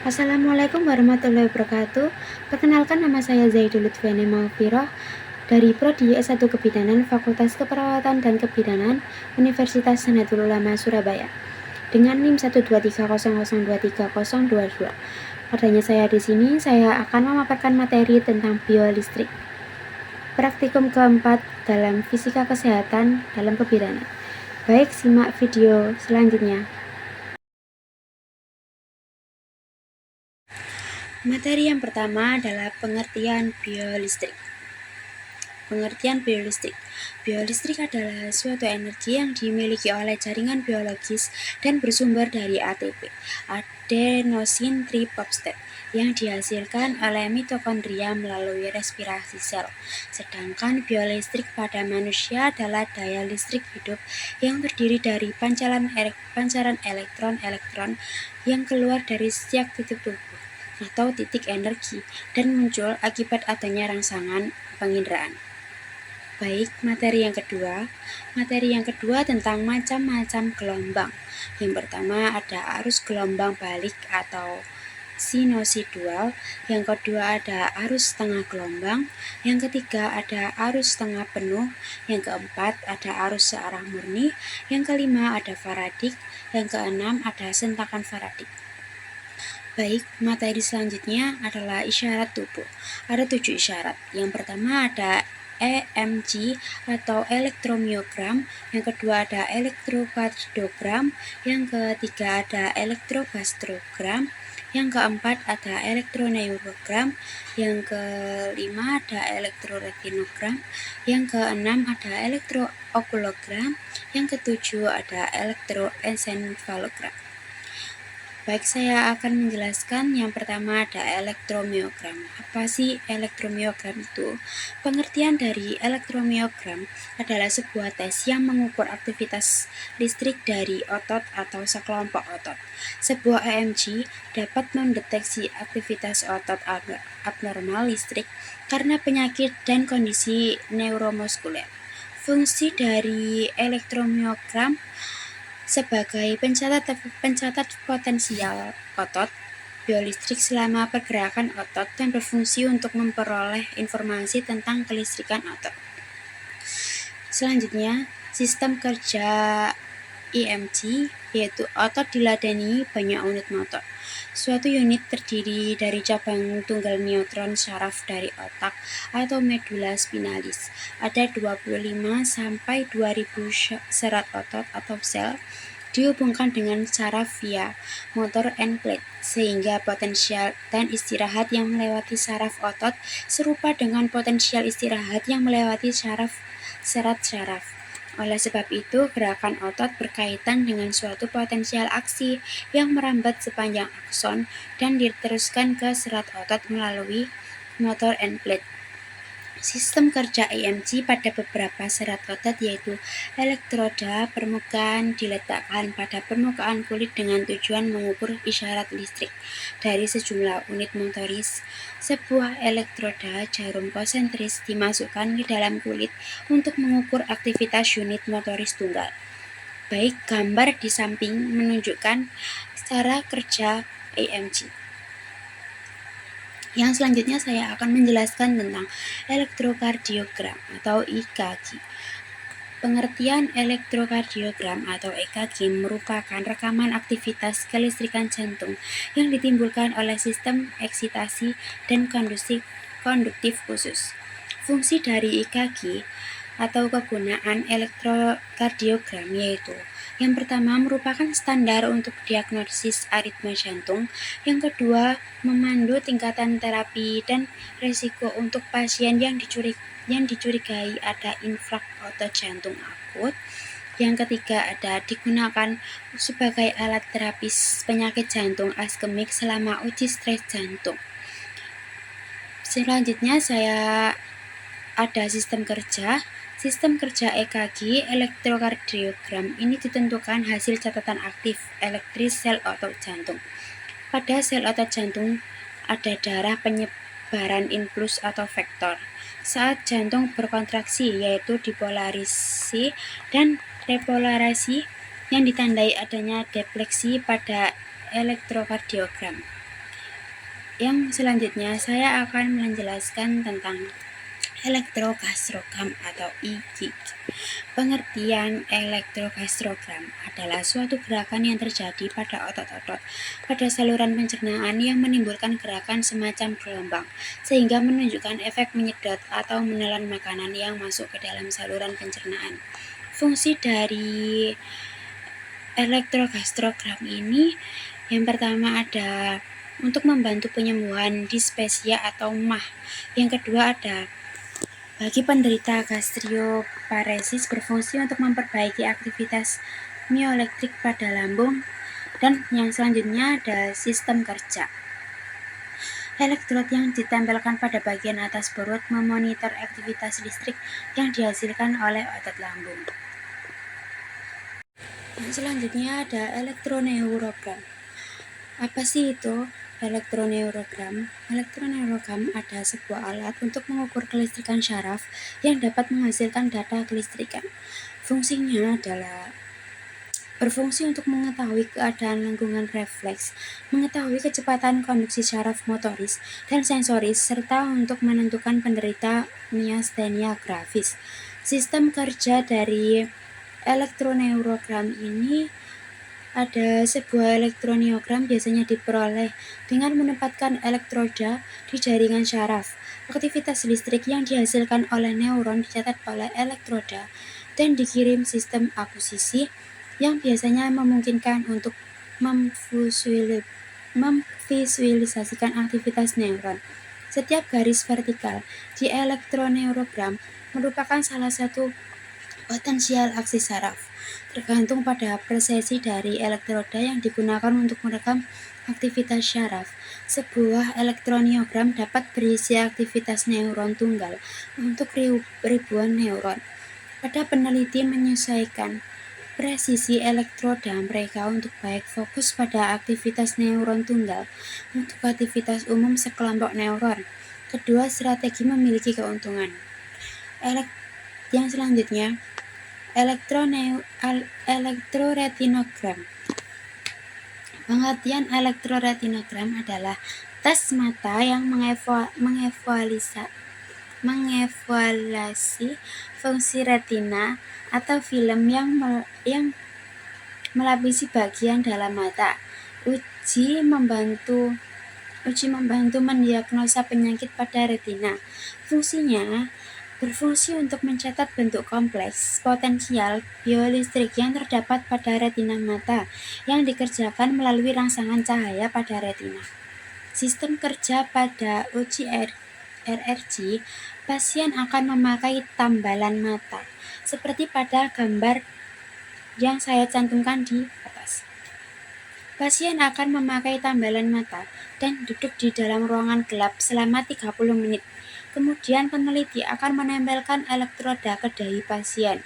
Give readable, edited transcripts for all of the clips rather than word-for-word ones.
Assalamualaikum warahmatullahi wabarakatuh. Perkenalkan, nama saya Zaidul Lutfiani Maufiroh dari Prodi S1 Kebidanan Fakultas Keperawatan dan Kebidanan Universitas Nahdlatul Ulama Surabaya dengan NIM 12300230022. Padanya saya di sini, saya akan memaparkan materi tentang biolistrik. Praktikum keempat dalam fisika kesehatan dalam kebidanan. Baik, simak video selanjutnya. Materi yang pertama adalah pengertian biolistrik. Pengertian biolistrik. Biolistrik adalah suatu energi yang dimiliki oleh jaringan biologis dan bersumber dari ATP, adenosin trifosfat, yang dihasilkan oleh mitokondria melalui respirasi sel. Sedangkan biolistrik pada manusia adalah daya listrik hidup yang terdiri dari pancaran elektron-elektron yang keluar dari setiap titik tubuh atau titik energi dan muncul akibat adanya rangsangan penginderaan. Baik, materi yang kedua tentang macam-macam gelombang. Yang pertama ada arus gelombang balik atau sinusoidal, yang kedua ada arus setengah gelombang, yang ketiga ada arus setengah penuh, yang keempat ada arus searah murni, yang kelima ada faradik, yang keenam ada sentakan faradik. Baik, materi selanjutnya adalah isyarat tubuh. Ada 7 isyarat. Yang pertama ada EMG atau elektromiogram, yang kedua ada elektrokardiogram, yang ketiga ada elektrobastrogram, yang keempat ada elektroneurogram, yang kelima ada elektroretinogram, yang keenam ada elektrookulogram, yang ketujuh ada elektroensefalogram. Baik, saya akan menjelaskan. Yang pertama ada elektromiogram. Apa sih elektromiogram itu? Pengertian dari elektromiogram adalah sebuah tes yang mengukur aktivitas listrik dari otot atau sekelompok otot. Sebuah EMG dapat mendeteksi aktivitas otot abnormal listrik karena penyakit dan kondisi neuromuskuler. Fungsi dari elektromiogram sebagai pencatat potensial otot biolistrik selama pergerakan otot dan berfungsi untuk memperoleh informasi tentang kelistrikan otot. Selanjutnya, sistem kerja EMG, yaitu otot diladeni banyak unit motor. Suatu unit terdiri dari cabang tunggal neutron saraf dari otak atau medula spinalis. Ada 25 sampai 2000 serat otot atau sel dihubungkan dengan saraf via motor end plate, sehingga potensial dan istirahat yang melewati saraf otot serupa dengan potensial istirahat yang melewati serat saraf. Oleh sebab itu, gerakan otot berkaitan dengan suatu potensial aksi yang merambat sepanjang akson dan diteruskan ke serat otot melalui motor end plate. Sistem kerja EMG pada beberapa serat otot yaitu elektroda permukaan diletakkan pada permukaan kulit dengan tujuan mengukur isyarat listrik dari sejumlah unit motoris. Sebuah elektroda jarum konsentris dimasukkan ke dalam kulit untuk mengukur aktivitas unit motoris tunggal. Baik, gambar di samping menunjukkan cara kerja EMG. Yang selanjutnya saya akan menjelaskan tentang elektrokardiogram atau EKG. Pengertian elektrokardiogram atau EKG merupakan rekaman aktivitas kelistrikan jantung yang ditimbulkan oleh sistem eksitasi dan konduktif khusus. Fungsi dari EKG atau kegunaan elektrokardiogram yaitu: yang pertama, merupakan standar untuk diagnosis aritma jantung. Yang kedua, memandu tingkatan terapi dan resiko untuk pasien yang dicurigai ada infrak otot jantung akut. Yang ketiga, digunakan sebagai alat terapis penyakit jantung iskemik selama uji stres jantung. Selanjutnya ada sistem kerja. Sistem kerja EKG elektrokardiogram ini ditentukan hasil catatan aktif elektris sel otot jantung. Pada sel otot jantung ada darah penyebaran impuls atau vektor. Saat jantung berkontraksi yaitu dipolarisasi dan repolarisasi yang ditandai adanya defleksi pada elektrokardiogram. Yang selanjutnya saya akan menjelaskan tentang elektrokardiogram atau EKG. Pengertian elektrokardiogram adalah suatu gerakan yang terjadi pada otot-otot pada saluran pencernaan yang menimbulkan gerakan semacam gelombang, sehingga menunjukkan efek menyedot atau menelan makanan yang masuk ke dalam saluran pencernaan. Fungsi dari elektrokardiogram ini yang pertama ada untuk membantu penyembuhan dispepsia atau MAH. Yang kedua ada bagi penderita gastroparesis berfungsi untuk memperbaiki aktivitas mioelektrik pada lambung. Dan yang selanjutnya ada sistem kerja. Elektrod yang ditempelkan pada bagian atas perut memonitor aktivitas listrik yang dihasilkan oleh otot lambung. Yang selanjutnya ada elektroneurogram. Apa sih itu elektroneurogram? Elektroneurogram adalah sebuah alat untuk mengukur kelistrikan syaraf yang dapat menghasilkan data kelistrikan. Fungsinya adalah berfungsi untuk mengetahui keadaan lingkungan refleks, mengetahui kecepatan konduksi syaraf motoris dan sensoris, serta untuk menentukan penderita miastenia gravis. Sistem kerja dari elektroneurogram ini ada sebuah elektroneurogram biasanya diperoleh dengan menempatkan elektroda di jaringan syaraf. Aktivitas listrik yang dihasilkan oleh neuron dicatat oleh elektroda dan dikirim sistem akusisi yang biasanya memungkinkan untuk memvisualisasikan aktivitas neuron. Setiap garis vertikal di elektroneurogram merupakan salah satu potensial aksi saraf, tergantung pada presisi dari elektroda yang digunakan untuk merekam aktivitas syaraf. Sebuah elektroneurogram dapat berisi aktivitas neuron tunggal untuk ribuan neuron. Pada peneliti menyesuaikan presisi elektroda mereka untuk baik fokus pada aktivitas neuron tunggal untuk aktivitas umum sekelompok neuron. Kedua strategi memiliki keuntungan. Yang selanjutnya elektroretinogram. Pengertian elektroretinogram adalah tes mata yang mengevaluasi fungsi retina atau film yang melapisi bagian dalam mata. Uji membantu mendiagnosa penyakit pada retina. Fungsinya berfungsi untuk mencatat bentuk kompleks potensial biolistrik yang terdapat pada retina mata yang dikerjakan melalui rangsangan cahaya pada retina. Sistem kerja pada uji RRG, pasien akan memakai tambalan mata, seperti pada gambar yang saya cantumkan di atas. Pasien akan memakai tambalan mata dan duduk di dalam ruangan gelap selama 30 menit. Kemudian peneliti akan menempelkan elektroda ke dahi pasien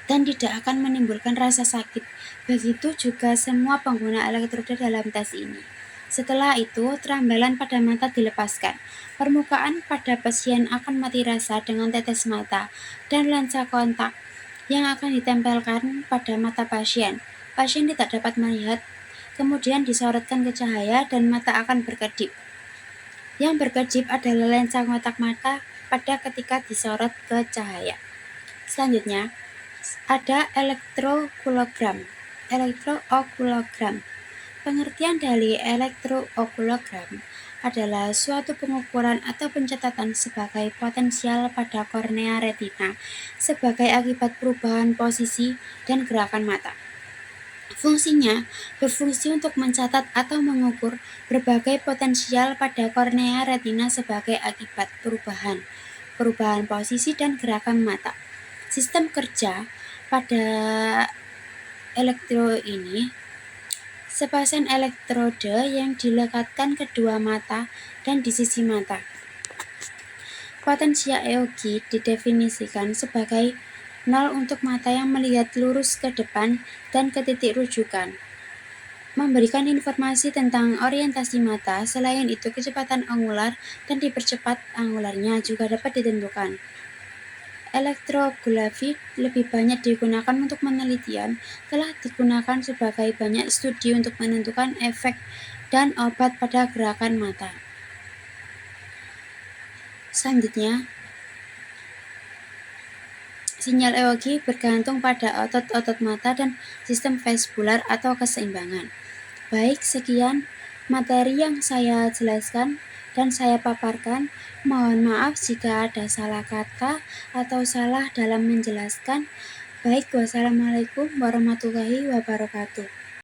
dan tidak akan menimbulkan rasa sakit. Begitu juga semua pengguna elektroda dalam tes ini. Setelah itu, terambalan pada mata dilepaskan. Permukaan pada pasien akan mati rasa dengan tetes mata dan lensa kontak yang akan ditempelkan pada mata pasien. Pasien tidak dapat melihat, kemudian disorotkan ke cahaya dan mata akan berkedip. Yang berkedip adalah lensa kontak mata pada ketika disorot ke cahaya. Selanjutnya, ada elektrookulogram. Pengertian dari elektrookulogram adalah suatu pengukuran atau pencatatan sebagai potensial pada kornea retina sebagai akibat perubahan posisi dan gerakan mata. Fungsinya berfungsi untuk mencatat atau mengukur berbagai potensial pada kornea retina sebagai akibat perubahan posisi dan gerakan mata. Sistem kerja pada elektro ini sepasang elektroda yang dilekatkan kedua mata dan di sisi mata. Potensial EOG didefinisikan sebagai 0 untuk mata yang melihat lurus ke depan dan ke titik rujukan. Memberikan informasi tentang orientasi mata, selain itu kecepatan angular dan dipercepat angularnya juga dapat ditentukan. Elektrografi lebih banyak digunakan untuk penelitian, telah digunakan sebagai banyak studi untuk menentukan efek dan obat pada gerakan mata. Selanjutnya, sinyal EOG bergantung pada otot-otot mata dan sistem vestibular atau keseimbangan. Baik, sekian materi yang saya jelaskan dan saya paparkan. Mohon maaf jika ada salah kata atau salah dalam menjelaskan. Baik, wassalamualaikum warahmatullahi wabarakatuh.